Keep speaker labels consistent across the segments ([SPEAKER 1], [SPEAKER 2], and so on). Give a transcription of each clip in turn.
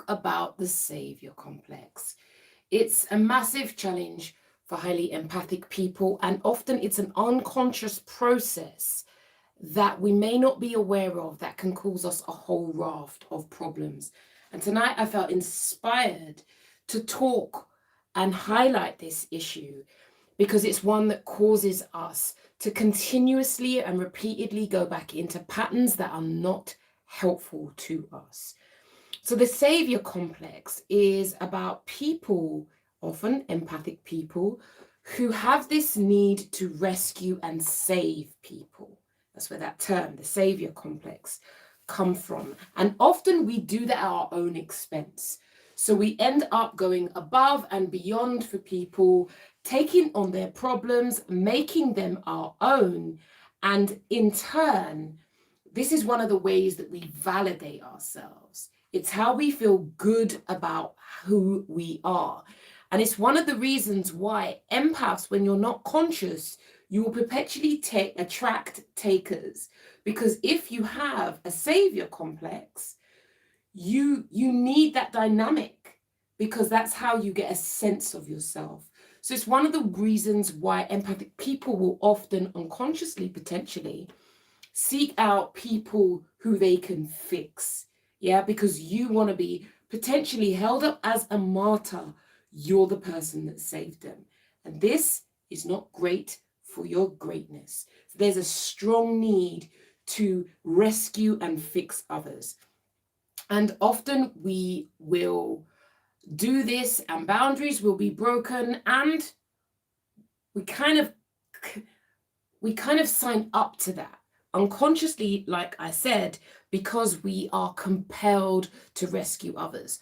[SPEAKER 1] about the Saviour complex. It's a massive challenge for highly empathic people, and often it's an unconscious process that we may not be aware of that can cause us a whole raft of problems. And tonight I felt inspired to talk and highlight this issue because it's one that causes us to continuously and repeatedly go back into patterns that are not helpful to us. So the Saviour complex is about people, often empathic people, who have this need to rescue and save people. That's where that term, the Saviour complex, come from. And often we do that at our own expense. So we end up going above and beyond for people, taking on their problems, making them our own. And in turn, this is one of the ways that we validate ourselves. It's how we feel good about who we are. And it's one of the reasons why empaths, when you're not conscious, you will perpetually attract takers. Because if you have a Saviour complex, you need that dynamic, because that's how you get a sense of yourself. So it's one of the reasons why empathic people will often unconsciously, potentially, seek out people who they can fix. Yeah, because you want to be potentially held up as a martyr. You're the person that saved them. And this is not great for your greatness. So there's a strong need to rescue and fix others. And often we will do this and boundaries will be broken, and we kind of sign up to that unconsciously, like I said, because we are compelled to rescue others.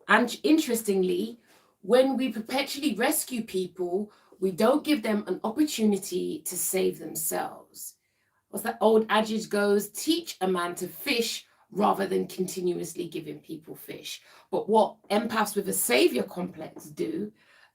[SPEAKER 1] And interestingly, when we perpetually rescue people, we don't give them an opportunity to save themselves. What's that old adage goes, teach a man to fish rather than continuously giving people fish. But what empaths with a Saviour complex do,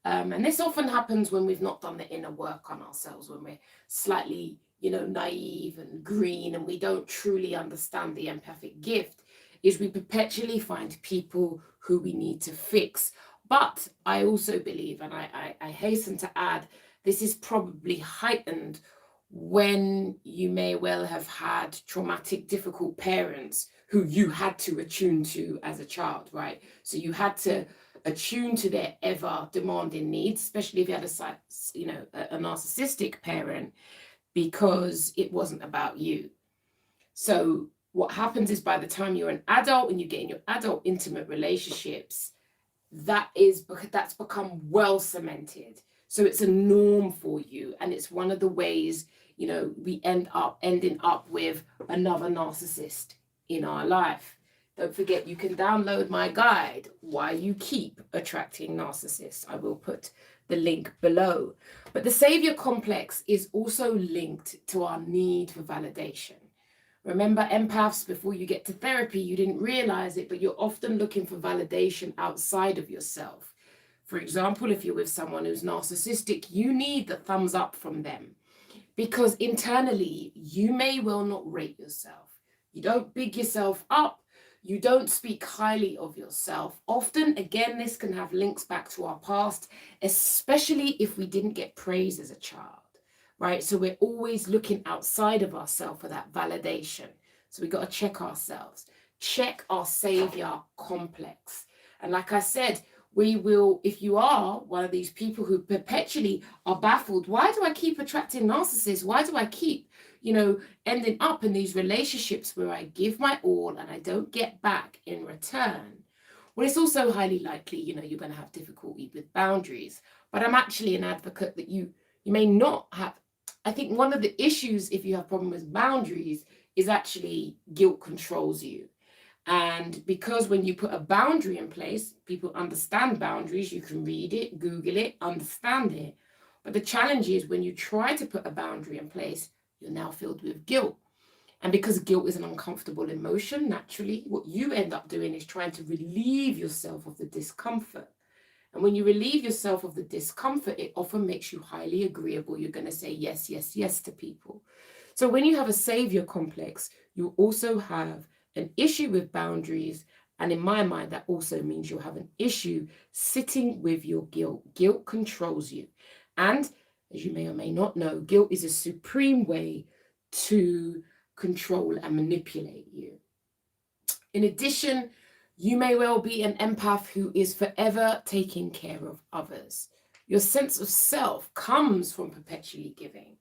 [SPEAKER 1] and this often happens when we've not done the inner work on ourselves, when we're slightly, naive and green and we don't truly understand the empathic gift, is we perpetually find people who we need to fix. But I also believe, and I hasten to add, this is probably heightened when you may well have had traumatic, difficult parents who you had to attune to as a child, right? So you had to attune to their ever demanding needs, especially if you had a narcissistic parent, because it wasn't about you. So what happens is, by the time you're an adult and you get in your adult intimate relationships, that's become well cemented. So it's a norm for you. And it's one of the ways, we ending up with another narcissist in our life. Don't forget, you can download my guide, Why You Keep Attracting Narcissists. I will put the link below. But the Saviour complex is also linked to our need for validation. Remember, empaths, before you get to therapy, you didn't realize it, but you're often looking for validation outside of yourself. For example, if you're with someone who's narcissistic, you need the thumbs up from them, because internally, you may well not rate yourself. You don't big yourself up. You don't speak highly of yourself. Often, again, this can have links back to our past, especially if we didn't get praise as a child. Right? So we're always looking outside of ourselves for that validation. So we got to check ourselves, check our Saviour complex. And like I said, we will, if you are one of these people who perpetually are baffled, why do I keep attracting narcissists? Why do I keep, ending up in these relationships where I give my all and I don't get back in return? Well, it's also highly likely, you're going to have difficulty with boundaries. But I'm actually an advocate that you may not have. I think one of the issues, if you have problems with boundaries, is actually guilt controls you. And because when you put a boundary in place, people understand boundaries, you can read it, Google it, understand it. But the challenge is when you try to put a boundary in place, you're now filled with guilt. And because guilt is an uncomfortable emotion, naturally, what you end up doing is trying to relieve yourself of the discomfort. And when you relieve yourself of the discomfort, it often makes you highly agreeable. You're going to say yes, yes, yes to people. So when you have a Saviour complex, you also have an issue with boundaries And in my mind, that also means you'll have an issue sitting with your guilt. Guilt controls you. And as you may or may not know, guilt is a supreme way to control and manipulate you. In addition, you may well be an empath who is forever taking care of others. Your sense of self comes from perpetually giving.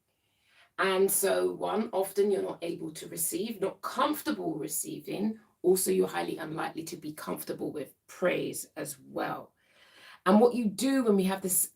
[SPEAKER 1] And so, often you're not able to receive, not comfortable receiving. Also, you're highly unlikely to be comfortable with praise as well. And what you do when we have this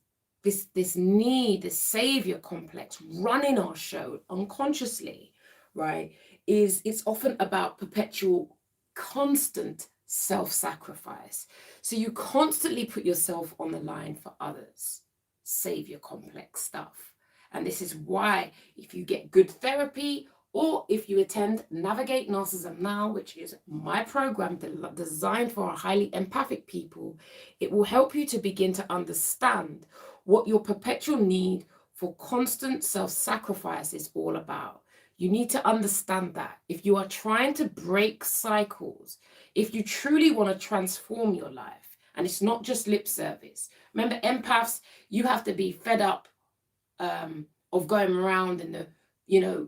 [SPEAKER 1] need, this savior complex running our show unconsciously, right, is it's often about perpetual, constant self-sacrifice. So you constantly put yourself on the line for others. Savior complex stuff. And this is why if you get good therapy, or if you attend Navigate Narcissism Now, which is my program designed for our highly empathic people, it will help you to begin to understand what your perpetual need for constant self-sacrifice is all about. You need to understand that if you are trying to break cycles, if you truly want to transform your life, and it's not just lip service. Remember, empaths, you have to be fed up of going around in the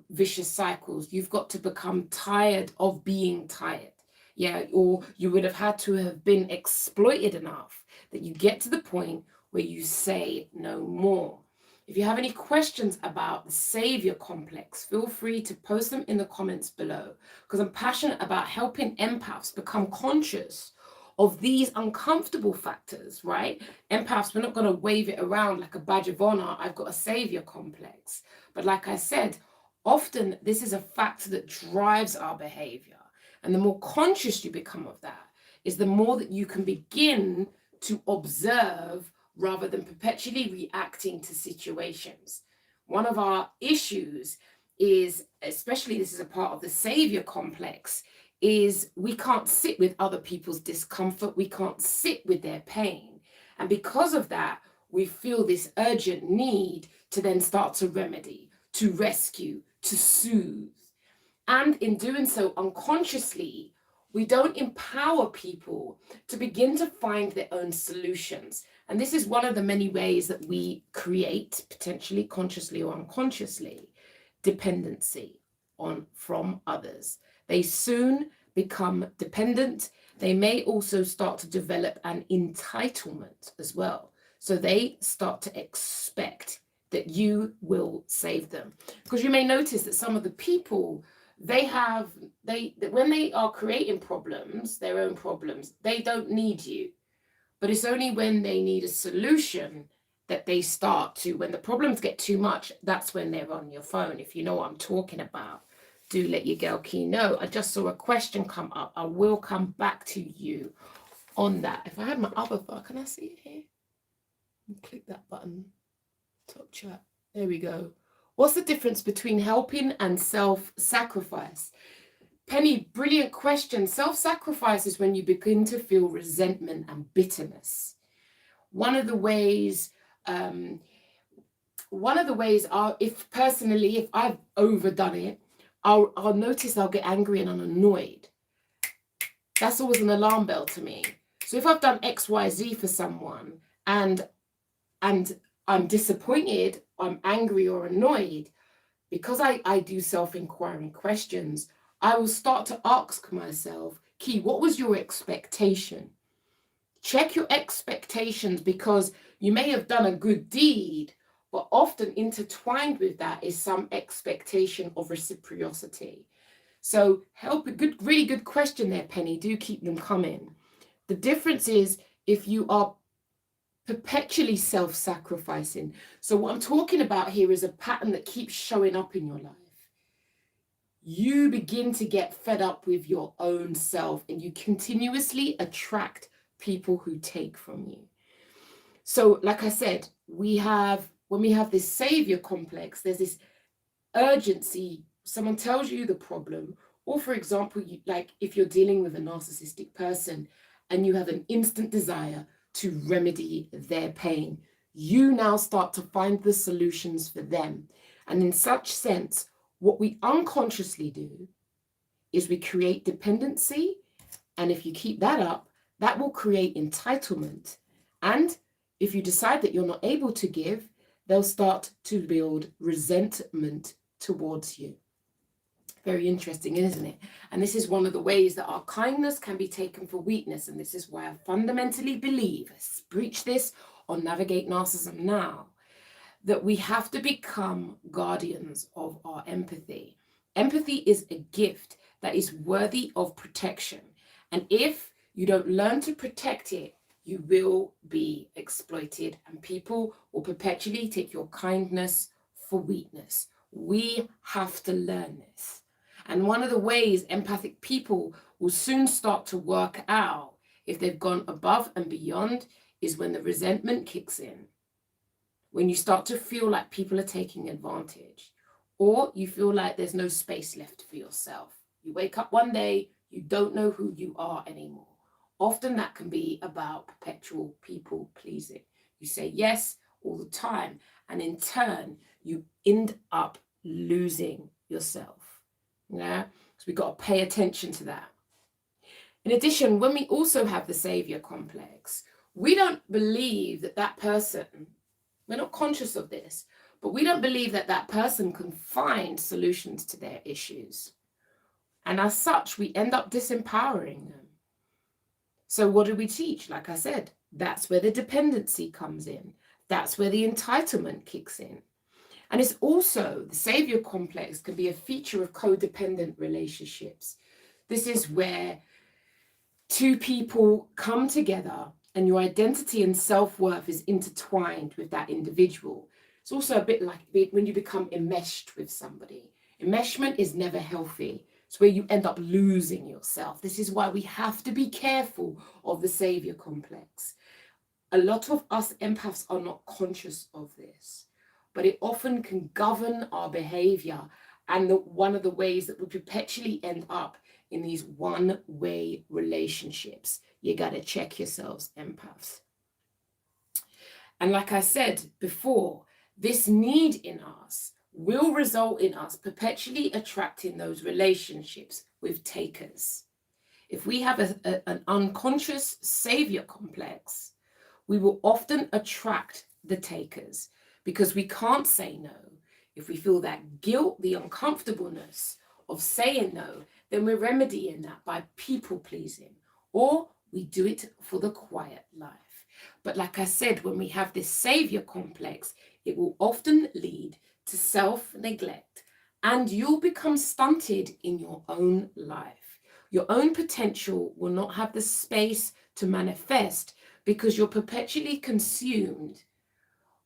[SPEAKER 1] vicious cycles. You've got to become tired of being tired. Yeah, or you would have had to have been exploited enough that you get to the point where you say no more. If you have any questions about the savior complex, feel free to post them in the comments below, because I'm passionate about helping empaths become conscious of these uncomfortable factors, right? Empaths, we're not going to wave it around like a badge of honor. I've got a savior complex. But like I said, often this is a factor that drives our behavior. And the more conscious you become of that, is the more that you can begin to observe rather than perpetually reacting to situations. One of our issues is, especially this is a part of the savior complex, is we can't sit with other people's discomfort. We can't sit with their pain. And because of that, we feel this urgent need to then start to remedy, to rescue, to soothe. And in doing so unconsciously, we don't empower people to begin to find their own solutions. And this is one of the many ways that we create, potentially consciously or unconsciously, dependency from others. They soon become dependent. They may also start to develop an entitlement as well. So they start to expect that you will save them. Because you may notice that some of the people, when they are creating problems, their own problems, they don't need you. But it's only when they need a solution that they start to, when the problems get too much, that's when they're on your phone. If you know what I'm talking about, do let your girl Key know. I just saw a question come up. I will come back to you on that. If I had my other phone, can I see it here? Click that button, top chat. There we go. What's the difference between helping and self-sacrifice? Penny, brilliant question. Self-sacrifice is when you begin to feel resentment and bitterness. One of the ways are, if I've overdone it, I'll notice I'll get angry and I'm annoyed. That's always an alarm bell to me. So if I've done X, Y, Z for someone and I'm disappointed, I'm angry or annoyed, because I do self-inquiring questions, I will start to ask myself, Key, what was your expectation? Check your expectations, because you may have done a good deed, but often intertwined with that is some expectation of reciprocity. So really good question there, Penny. Do keep them coming. The difference is if you are perpetually self-sacrificing. So what I'm talking about here is a pattern that keeps showing up in your life. You begin to get fed up with your own self and you continuously attract people who take from you. So like I said, when we have this savior complex, there's this urgency. Someone tells you the problem, or for example, like if you're dealing with a narcissistic person and you have an instant desire to remedy their pain, you now start to find the solutions for them. And in such sense, what we unconsciously do is we create dependency And if you keep that up, that will create entitlement. And if you decide that you're not able to give, they'll start to build resentment towards you. Very interesting, isn't it? And this is one of the ways that our kindness can be taken for weakness. And this is why I fundamentally believe, I preach this on Navigate Narcissism Now, that we have to become guardians of our empathy. Empathy is a gift that is worthy of protection. And if you don't learn to protect it, you will be exploited, and people will perpetually take your kindness for weakness. We have to learn this. And one of the ways empathic people will soon start to work out if they've gone above and beyond is when the resentment kicks in. When you start to feel like people are taking advantage, or you feel like there's no space left for yourself. You wake up one day, you don't know who you are anymore. Often that can be about perpetual people pleasing. You say yes all the time, and in turn, you end up losing yourself. Yeah, so we've got to pay attention to that. In addition, when we also have the Saviour complex, we don't believe that that person, we're not conscious of this, but we don't believe that that person can find solutions to their issues. And as such, we end up disempowering them. So what do we teach? Like I said, that's where the dependency comes in. That's where the entitlement kicks in. And it's also, the Saviour complex can be a feature of codependent relationships. This is where two people come together and your identity and self-worth is intertwined with that individual. It's also a bit like when you become enmeshed with somebody. Enmeshment is never healthy. It's where you end up losing yourself. This is why we have to be careful of the Saviour complex. A lot of us empaths are not conscious of this, but it often can govern our behavior, and one of the ways that we perpetually end up in these one-way relationships. You got to check yourselves, empaths. And like I said before, this need in us will result in us perpetually attracting those relationships with takers. If we have an unconscious Saviour complex, we will often attract the takers, because we can't say no. If we feel that guilt, the uncomfortableness of saying no, then we're remedying that by people pleasing, or we do it for the quiet life. But like I said, when we have this Saviour complex, it will often lead to self-neglect, and you'll become stunted in your own life. Your own potential will not have the space to manifest because you're perpetually consumed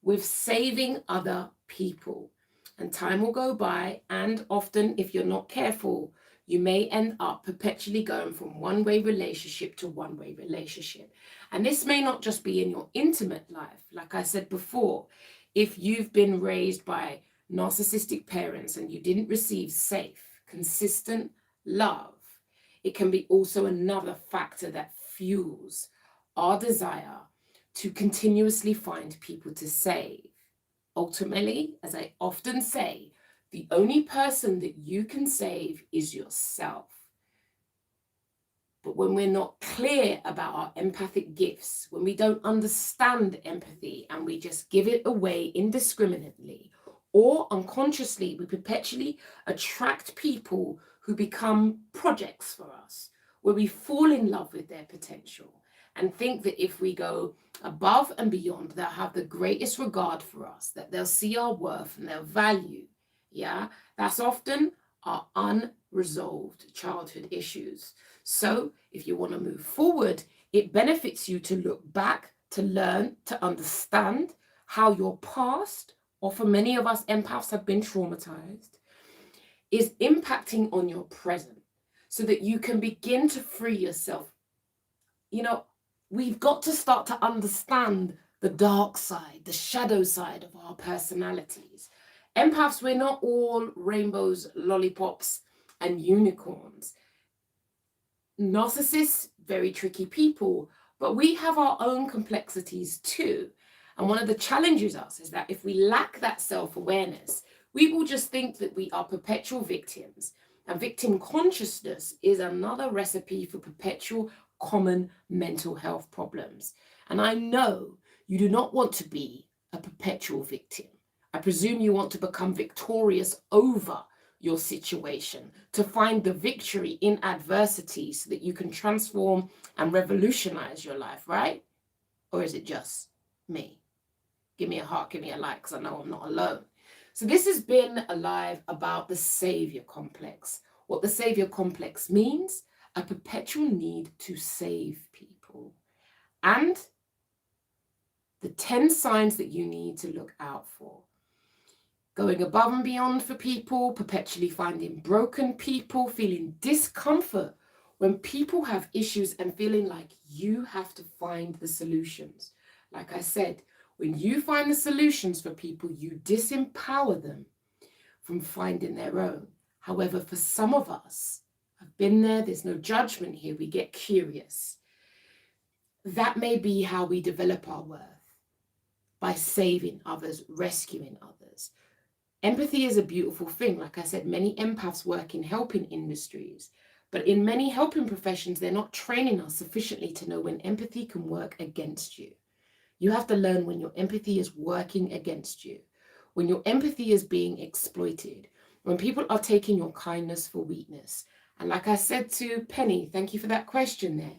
[SPEAKER 1] with saving other people. And time will go by, and often, if you're not careful, you may end up perpetually going from one-way relationship to one-way relationship. And this may not just be in your intimate life. Like I said before, if you've been raised by narcissistic parents and you didn't receive safe, consistent love, it can be also another factor that fuels our desire to continuously find people to save. Ultimately, as I often say, the only person that you can save is yourself. But when we're not clear about our empathic gifts, when we don't understand empathy and we just give it away indiscriminately, or unconsciously, we perpetually attract people who become projects for us, where we fall in love with their potential and think that if we go above and beyond, they'll have the greatest regard for us, that they'll see our worth and their value. Yeah, that's often our unresolved childhood issues. So if you want to move forward, it benefits you to look back, to learn, to understand how your past, or for many of us empaths have been traumatized, is impacting on your present, so that you can begin to free yourself. You know, we've got to start to understand the dark side, the shadow side of our personalities. Empaths, we're not all rainbows, lollipops, and unicorns. Narcissists, very tricky people, but we have our own complexities too. And one of the challenges us is that if we lack that self-awareness, we will just think that we are perpetual victims, And victim consciousness is another recipe for perpetual common mental health problems. And I know you do not want to be a perpetual victim. I presume you want to become victorious over your situation, to find the victory in adversity so that you can transform and revolutionize your life, right? Or is it just me? Give me a heart, give me a like, because I know I'm not alone. So this has been a live about the Saviour complex. What the Saviour complex means, a perpetual need to save people. And the 10 signs that you need to look out for. Going above and beyond for people, perpetually finding broken people, feeling discomfort when people have issues and feeling like you have to find the solutions. Like I said, when you find the solutions for people, you disempower them from finding their own. However, for some of us, I've been there, there's no judgment here, we get curious. That may be how we develop our worth, by saving others, rescuing others. Empathy is a beautiful thing. Like I said, many empaths work in helping industries, but in many helping professions, they're not training us sufficiently to know when empathy can work against you. You have to learn when your empathy is working against you, when your empathy is being exploited, when people are taking your kindness for weakness. And like I said to Penny, thank you for that question there.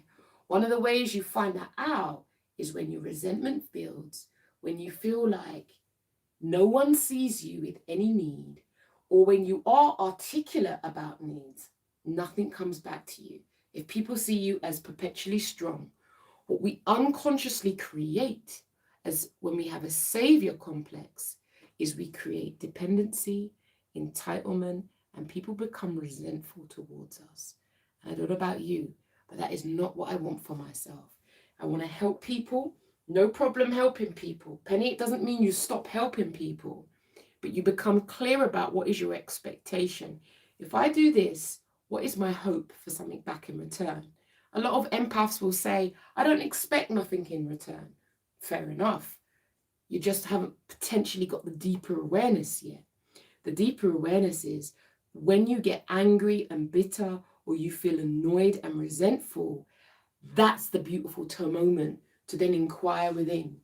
[SPEAKER 1] One of the ways you find that out is when your resentment builds, when you feel like no one sees you with any need, or when you are articulate about needs, nothing comes back to you. If people see you as perpetually strong, what we unconsciously create as when we have a savior complex is we create dependency, entitlement, and people become resentful towards us. And I don't know about you, but that is not what I want for myself. I want to help people. No problem helping people. Penny, it doesn't mean you stop helping people, but you become clear about what is your expectation. If I do this, what is my hope for something back in return? A lot of empaths will say, I don't expect nothing in return. Fair enough. You just haven't potentially got the deeper awareness yet. The deeper awareness is when you get angry and bitter, or you feel annoyed and resentful, that's the beautiful moment to then inquire within.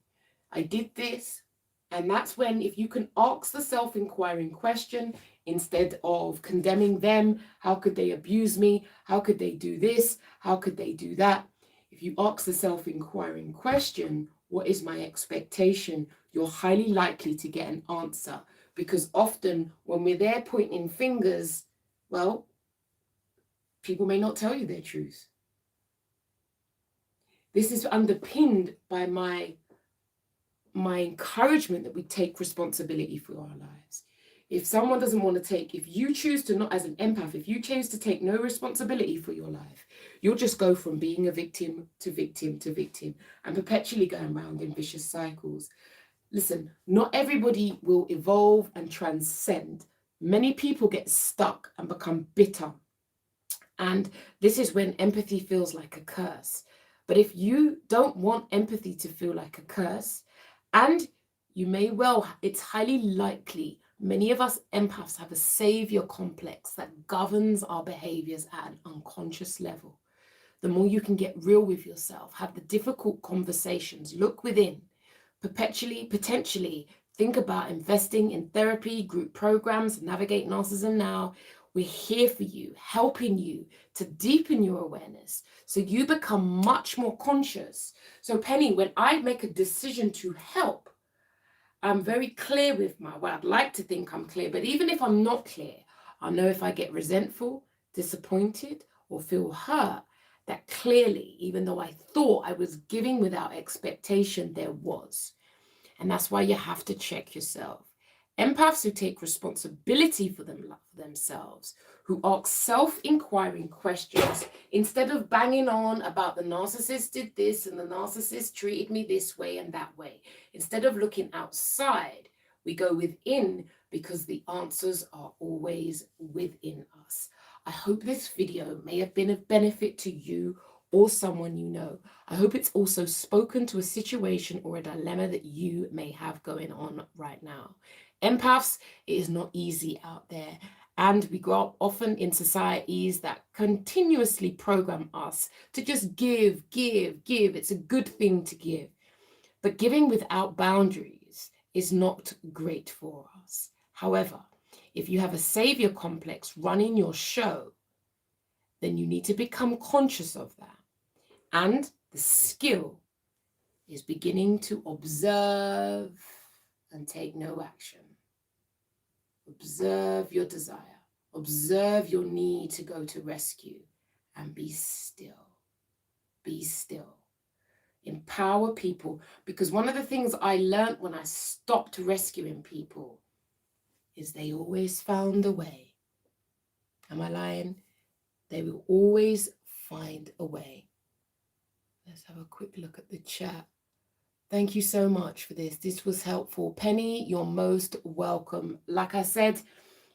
[SPEAKER 1] I did this. And that's when, if you can ask the self-inquiring question instead of condemning them, how could they abuse me? How could they do this? How could they do that? If you ask the self-inquiring question, what is my expectation? You're highly likely to get an answer, because often when we're there pointing fingers, well, people may not tell you their truth. This is underpinned by my encouragement that we take responsibility for our lives. If someone doesn't want to take, if you choose to not, as an empath, if you choose to take no responsibility for your life, you'll just go from being a victim to victim to victim and perpetually going around in vicious cycles. Listen, not everybody will evolve and transcend. Many people get stuck and become bitter. And this is when empathy feels like a curse. But if you don't want empathy to feel like a curse, and you may well, it's highly likely, many of us empaths have a savior complex that governs our behaviors at an unconscious level. The more you can get real with yourself, have the difficult conversations, look within, potentially think about investing in therapy, group programs, Navigate Narcissism Now. We're here for you, helping you to deepen your awareness so you become much more conscious. So Penny, when I make a decision to help, I'm very clear with well, I'd like to think I'm clear, but even if I'm not clear, I know if I get resentful, disappointed, or feel hurt, that clearly, even though I thought I was giving without expectation, there was. And that's why you have to check yourself. Empaths who take responsibility for themselves, who ask self-inquiring questions, instead of banging on about the narcissist did this and the narcissist treated me this way and that way. Instead of looking outside, we go within, because the answers are always within us. I hope this video may have been of benefit to you or someone you know. I hope it's also spoken to a situation or a dilemma that you may have going on right now. Empaths, it is not easy out there. And we grow up often in societies that continuously program us to just give, give, give. It's a good thing to give. But giving without boundaries is not great for us. However, if you have a savior complex running your show, then you need to become conscious of that. And the skill is beginning to observe and take no action. Observe your desire. Observe your need to go to rescue and be still. Be still. Empower people, because one of the things I learned when I stopped rescuing people is they always found a way. Am I lying? They will always find a way. Let's have a quick look at the chat. Thank you so much for this. This was helpful. Penny, you're most welcome. Like I said,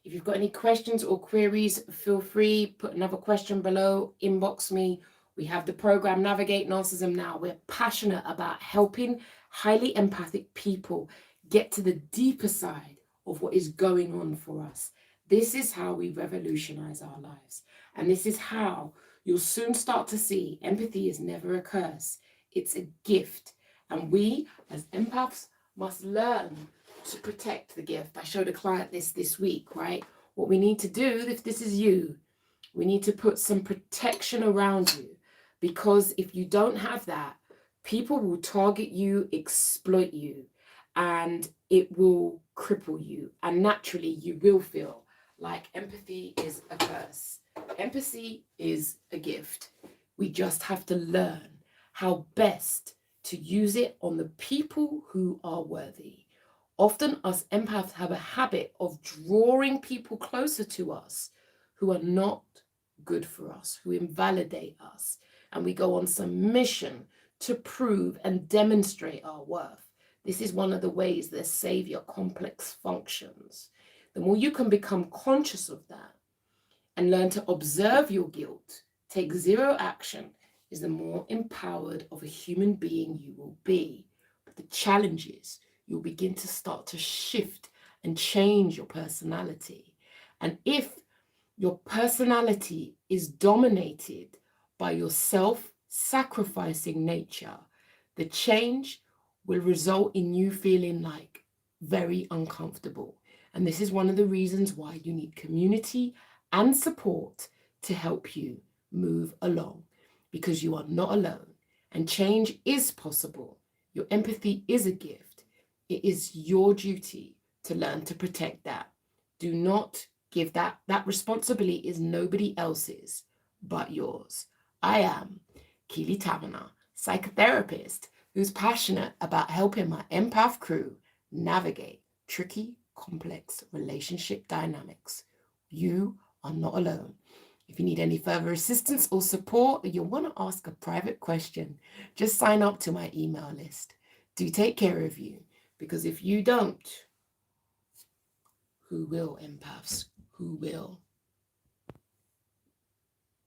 [SPEAKER 1] if you've got any questions or queries, feel free, put another question below, inbox me. We have the program Navigate Narcissism now. We're passionate about helping highly empathic people get to the deeper side of what is going on for us. This is how we revolutionize our lives. And this is how you'll soon start to see empathy is never a curse. It's a gift. And we, as empaths, must learn to protect the gift. I showed a client this week, right? What we need to do, if this is you, we need to put some protection around you. Because if you don't have that, people will target you, exploit you, and it will cripple you. And naturally, you will feel like empathy is a curse. Empathy is a gift. We just have to learn how best to use it on the people who are worthy. Often us empaths have a habit of drawing people closer to us who are not good for us, who invalidate us. And we go on some mission to prove and demonstrate our worth. This is one of the ways the savior complex functions. The more you can become conscious of that and learn to observe your guilt, take zero action, is the more empowered of a human being you will be. But the challenge is you'll begin to start to shift and change your personality. And if your personality is dominated by your self-sacrificing nature, the change will result in you feeling like very uncomfortable. And this is one of the reasons why you need community and support to help you move along, because you are not alone and change is possible. Your empathy is a gift. It is your duty to learn to protect that. Do not give that responsibility is nobody else's but yours. I am Keeley, psychotherapist who's passionate about helping my empath crew navigate tricky, complex relationship dynamics. You are not alone. If you need any further assistance or support, or you want to ask a private question, just sign up to my email list. Do take care of you, because if you don't, who will, empaths? Who will?